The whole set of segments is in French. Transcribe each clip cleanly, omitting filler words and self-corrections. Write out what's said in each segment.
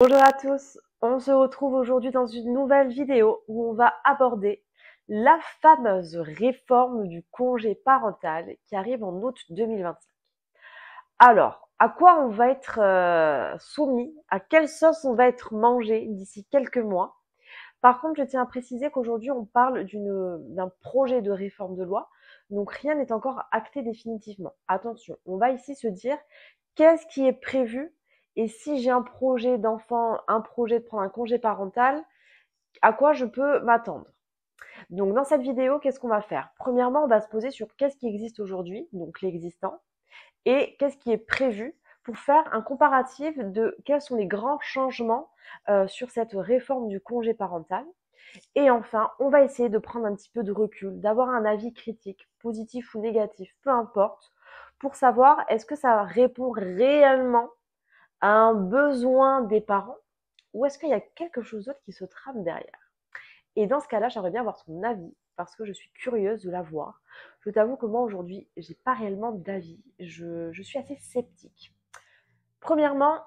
Bonjour à tous, on se retrouve aujourd'hui dans une nouvelle vidéo où on va aborder la fameuse réforme du congé parental qui arrive en août 2025. Alors, à quoi on va être soumis, à quelle sauce on va être mangé d'ici quelques mois. Par contre, je tiens à préciser qu'aujourd'hui on parle d'un projet de réforme de loi, donc rien n'est encore acté définitivement. Attention, on va ici se dire qu'est-ce qui est prévu et si j'ai un projet d'enfant, un projet de prendre un congé parental, à quoi je peux m'attendre. Donc dans cette vidéo, qu'est-ce qu'on va faire? Premièrement, on va se poser sur qu'est-ce qui existe aujourd'hui, donc l'existant, et qu'est-ce qui est prévu pour faire un comparatif de quels sont les grands changements sur cette réforme du congé parental. Et enfin, on va essayer de prendre un petit peu de recul, d'avoir un avis critique, positif ou négatif, peu importe, pour savoir est-ce que ça répond réellement à un besoin des parents ou est-ce qu'il y a quelque chose d'autre qui se trame derrière. Et dans ce cas-là, j'aimerais bien avoir ton avis parce que je suis curieuse de l'avoir. Je t'avoue que moi aujourd'hui, j'ai pas réellement d'avis. Je suis assez sceptique. Premièrement,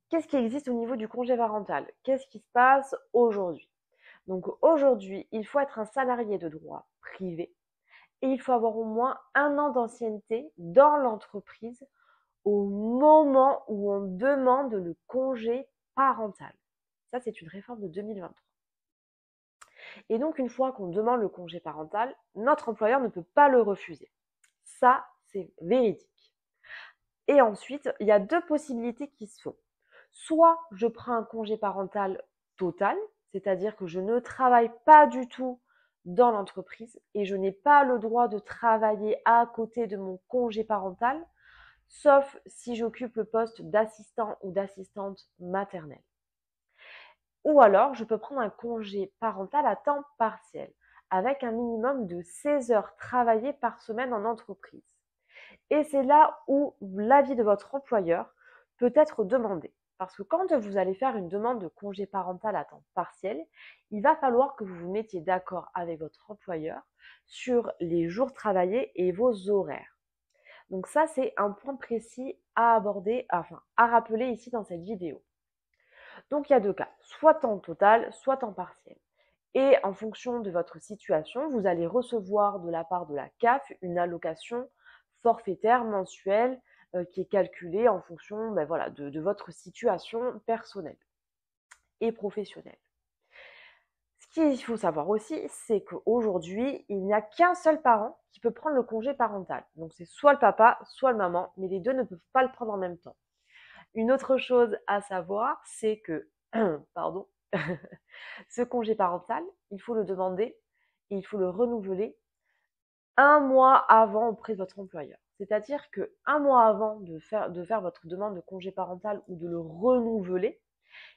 qu'est-ce qui existe au niveau du congé parental? Qu'est-ce qui se passe aujourd'hui? Donc aujourd'hui, il faut être un salarié de droit privé et il faut avoir au moins 1 an d'ancienneté dans l'entreprise au moment où on demande le congé parental. Ça, c'est une réforme de 2023. Et donc, une fois qu'on demande le congé parental, notre employeur ne peut pas le refuser. Ça, c'est véridique. Et ensuite, il y a 2 possibilités qui se font. Soit je prends un congé parental total, c'est-à-dire que je ne travaille pas du tout dans l'entreprise et je n'ai pas le droit de travailler à côté de mon congé parental, sauf si j'occupe le poste d'assistant ou d'assistante maternelle. Ou alors, je peux prendre un congé parental à temps partiel, avec un minimum de 16 heures travaillées par semaine en entreprise. Et c'est là où l'avis de votre employeur peut être demandé. Parce que quand vous allez faire une demande de congé parental à temps partiel, il va falloir que vous vous mettiez d'accord avec votre employeur sur les jours travaillés et vos horaires. Donc ça, c'est un point précis à aborder, enfin à rappeler ici dans cette vidéo. Donc il y a 2 cas, soit temps total, soit temps partiel. Et en fonction de votre situation, vous allez recevoir de la part de la CAF une allocation forfaitaire mensuelle qui est calculée en fonction voilà, de votre situation personnelle et professionnelle. Ce qu'il faut savoir aussi, c'est qu'aujourd'hui, il n'y a qu'un seul parent qui peut prendre le congé parental. Donc c'est soit le papa, soit le maman, mais les deux ne peuvent pas le prendre en même temps. Une autre chose à savoir, c'est que, pardon, ce congé parental, il faut le demander et il faut le renouveler 1 mois avant auprès de votre employeur. C'est-à-dire que 1 mois avant de faire votre demande de congé parental ou de le renouveler,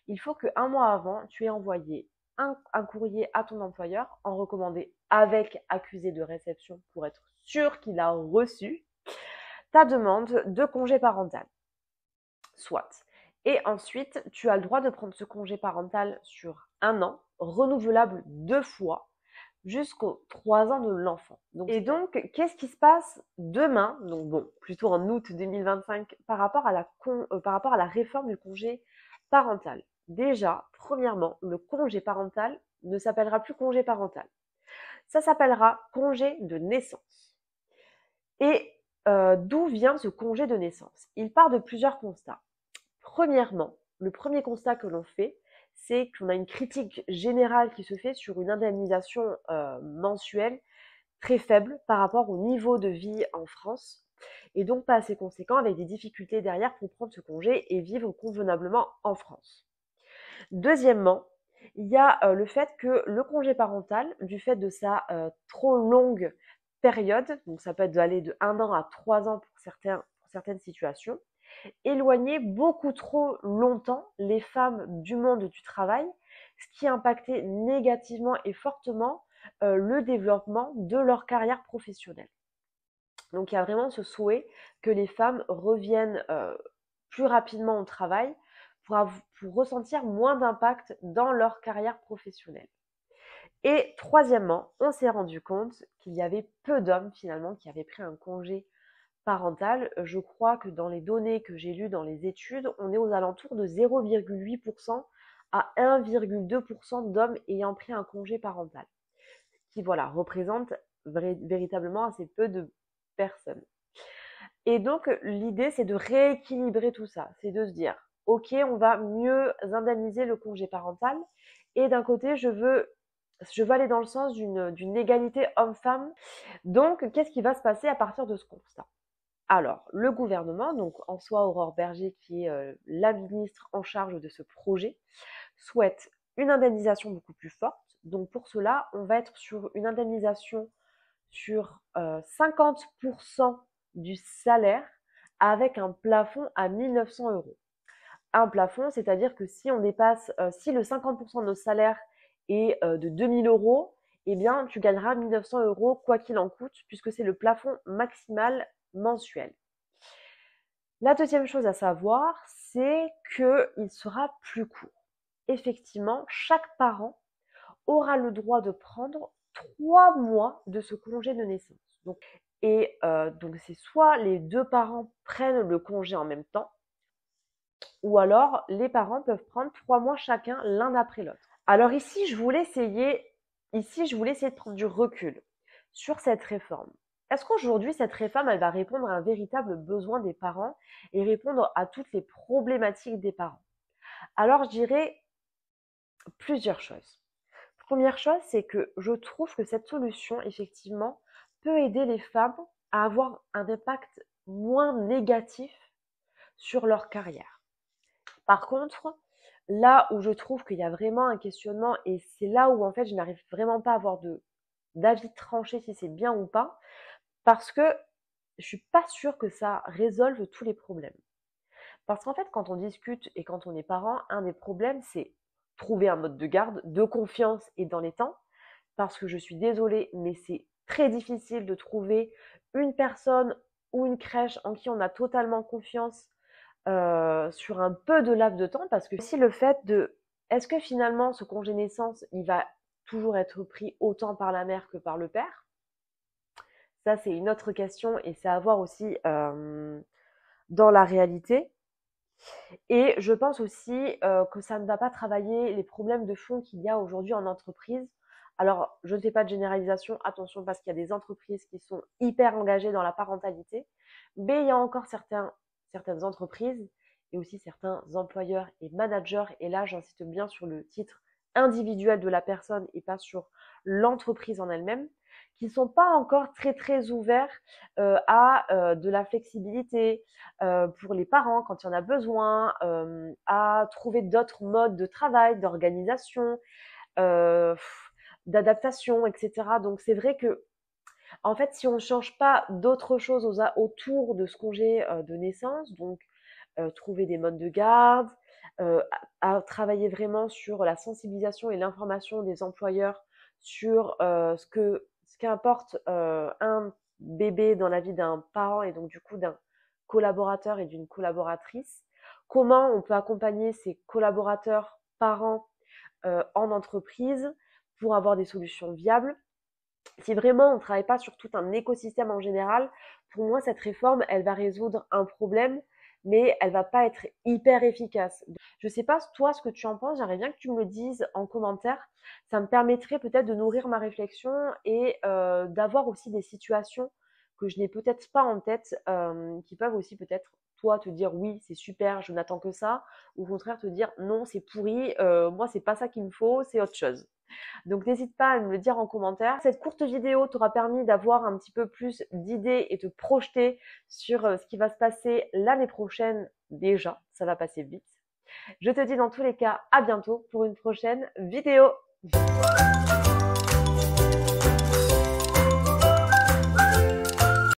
il faut que 1 mois avant, tu aies envoyé un courrier à ton employeur en recommandé avec accusé de réception pour être sûr qu'il a reçu ta demande de congé parental. Soit. Et ensuite, tu as le droit de prendre ce congé parental sur 1 an, renouvelable 2 fois, jusqu'aux 3 ans de l'enfant. Et donc, qu'est-ce qui se passe demain, donc bon, plutôt en août 2025, par rapport à la réforme du congé parental? Déjà, premièrement, le congé parental ne s'appellera plus congé parental. Ça s'appellera congé de naissance. Et d'où vient ce congé de naissance? Il part de plusieurs constats. Premièrement, le premier constat que l'on fait, c'est qu'on a une critique générale qui se fait sur une indemnisation mensuelle très faible par rapport au niveau de vie en France et donc pas assez conséquent avec des difficultés derrière pour prendre ce congé et vivre convenablement en France. Deuxièmement, il y a le fait que le congé parental, du fait de sa trop longue période, donc ça peut aller de 1 an à 3 ans pour certaines situations, éloigner beaucoup trop longtemps les femmes du monde du travail, ce qui a impacté négativement et fortement le développement de leur carrière professionnelle. Donc il y a vraiment ce souhait que les femmes reviennent plus rapidement au travail pour ressentir moins d'impact dans leur carrière professionnelle. Et troisièmement, on s'est rendu compte qu'il y avait peu d'hommes finalement qui avaient pris un congé parental, je crois que dans les données que j'ai lues dans les études, on est aux alentours de 0,8% à 1,2% d'hommes ayant pris un congé parental, qui voilà, représente véritablement assez peu de personnes. Et donc, l'idée, c'est de rééquilibrer tout ça. C'est de se dire, OK, on va mieux indemniser le congé parental. Et d'un côté, je veux aller dans le sens d'une égalité homme-femme. Donc, qu'est-ce qui va se passer à partir de ce constat? Alors, le gouvernement, donc en soi Aurore Bergé, qui est la ministre en charge de ce projet, souhaite une indemnisation beaucoup plus forte. Donc, pour cela, on va être sur une indemnisation sur 50% du salaire avec un plafond à 1 900 euros. Un plafond, c'est-à-dire que si on dépasse, si le 50% de nos salaires est de 2 000 euros, eh bien, tu gagneras 1 900 euros quoi qu'il en coûte, puisque c'est le plafond maximal mensuel. La deuxième chose à savoir, c'est qu'il sera plus court. Effectivement, chaque parent aura le droit de prendre 3 mois de ce congé de naissance. Donc c'est soit les deux parents prennent le congé en même temps, ou alors les parents peuvent prendre 3 mois chacun l'un après l'autre. Alors ici, je voulais essayer de prendre du recul sur cette réforme. Est-ce qu'aujourd'hui, cette réforme, elle va répondre à un véritable besoin des parents et répondre à toutes les problématiques des parents? Alors, je dirais plusieurs choses. Première chose, c'est que je trouve que cette solution, effectivement, peut aider les femmes à avoir un impact moins négatif sur leur carrière. Par contre, là où je trouve qu'il y a vraiment un questionnement, et c'est là où en fait je n'arrive vraiment pas à avoir d'avis tranché si c'est bien ou pas, parce que je suis pas sûre que ça résolve tous les problèmes. Parce qu'en fait, quand on discute et quand on est parent, un des problèmes, c'est trouver un mode de garde, de confiance et dans les temps. Parce que je suis désolée, mais c'est très difficile de trouver une personne ou une crèche en qui on a totalement confiance sur un peu de laps de temps. Parce que si le fait de, est-ce que finalement ce congé naissance, il va toujours être pris autant par la mère que par le père? Ça, c'est une autre question et c'est à voir aussi dans la réalité. Et je pense aussi que ça ne va pas travailler les problèmes de fond qu'il y a aujourd'hui en entreprise. Alors, je ne fais pas de généralisation, attention, parce qu'il y a des entreprises qui sont hyper engagées dans la parentalité, mais il y a encore certaines entreprises et aussi certains employeurs et managers, et là j'insiste bien sur le titre individuel de la personne et pas sur l'entreprise en elle-même, qui ne sont pas encore très très ouverts à de la flexibilité pour les parents quand il y en a besoin, à trouver d'autres modes de travail, d'organisation, d'adaptation, etc. Donc c'est vrai que en fait, si on ne change pas d'autres choses autour de ce congé de naissance, donc trouver des modes de garde, à travailler vraiment sur la sensibilisation et l'information des employeurs sur ce qu'importe un bébé dans la vie d'un parent et donc du coup d'un collaborateur et d'une collaboratrice, comment on peut accompagner ces collaborateurs parents en entreprise pour avoir des solutions viables. Si vraiment on ne travaille pas sur tout un écosystème en général, pour moi cette réforme, elle va résoudre un problème, mais elle va pas être hyper efficace. Je sais pas toi ce que tu en penses, j'aimerais bien que tu me le dises en commentaire. Ça me permettrait peut-être de nourrir ma réflexion et d'avoir aussi des situations que je n'ai peut-être pas en tête, qui peuvent aussi peut-être toi te dire oui c'est super, je n'attends que ça, ou au contraire te dire non c'est pourri, moi c'est pas ça qu'il me faut, c'est autre chose. Donc n'hésite pas à me le dire en commentaire. Cette courte vidéo t'aura permis d'avoir un petit peu plus d'idées et de projeter sur ce qui va se passer l'année prochaine déjà. Ça va passer vite. Je te dis dans tous les cas à bientôt pour une prochaine vidéo.